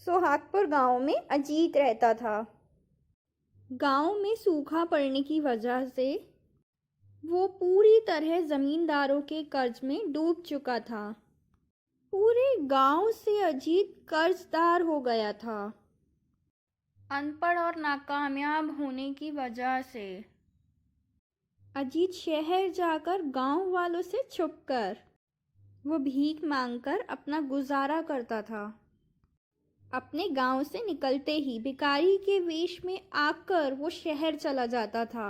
सोहागपुर गांव में अजीत रहता था। गांव में सूखा पड़ने की वजह से वो पूरी तरह जमींदारों के कर्ज में डूब चुका था। पूरे गांव से अजीत कर्जदार हो गया था। अनपढ़ और नाकामयाब होने की वजह से अजीत शहर जाकर गांव वालों से छुपकर वो भीख मांगकर अपना गुजारा करता था। अपने गांव से निकलते ही भिखारी के वेश में आकर वो शहर चला जाता था।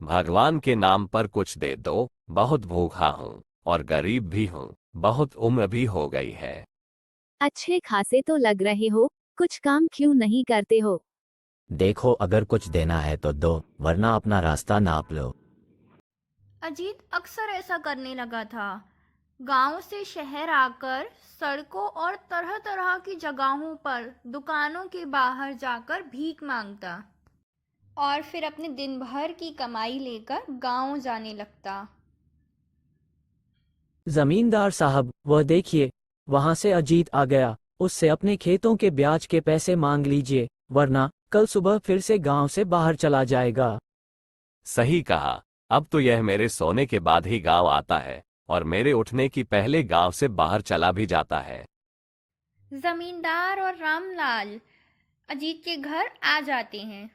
भगवान के नाम पर कुछ दे दो, बहुत भूखा हूँ और गरीब भी हूँ, बहुत उम्र भी हो गई है। अच्छे खासे तो लग रहे हो, कुछ काम क्यों नहीं करते हो? देखो, अगर कुछ देना है तो दो, वरना अपना रास्ता नाप लो। अजीत अक्सर ऐसा करने लगा था। गांव से शहर आकर सड़कों और तरह तरह की जगहों पर दुकानों के बाहर जाकर भीख मांगता और फिर अपने दिन भर की कमाई लेकर गांव जाने लगता। जमींदार साहब, वह देखिए, वहां से अजीत आ गया। उससे अपने खेतों के ब्याज के पैसे मांग लीजिए, वरना कल सुबह फिर से गांव से बाहर चला जाएगा। सही कहा। अब तो यह मेरे सोने के बाद ही गांव आता है और मेरे उठने की पहले गांव से बाहर चला भी जाता है। जमींदार और रामलाल अजीत के घर आ जाते हैं।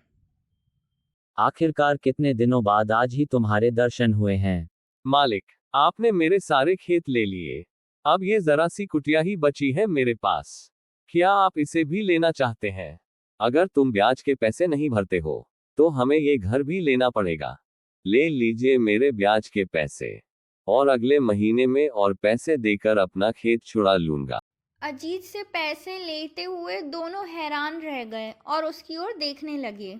आखिरकार कितने दिनों बाद आज ही तुम्हारे दर्शन हुए हैं। मालिक, आपने मेरे सारे खेत ले लिए। अब ये जरा सी कुटिया ही बची है मेरे पास। क्या आप इसे भी लेना चाहते हैं? अगर तुम ब्याज के पैसे नहीं भरते हो तो हमें ये घर भी लेना पड़ेगा। ले लीजिए मेरे ब्याज के पैसे, और अगले महीने में और पैसे देकर अपना खेत छुड़ा लूंगा। अजीत से पैसे लेते हुए दोनों हैरान रह गए और उसकी ओर देखने लगे।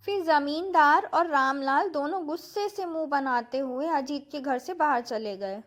फिर जमींदार और रामलाल दोनों गुस्से से मुंह बनाते हुए अजीत के घर से बाहर चले गए।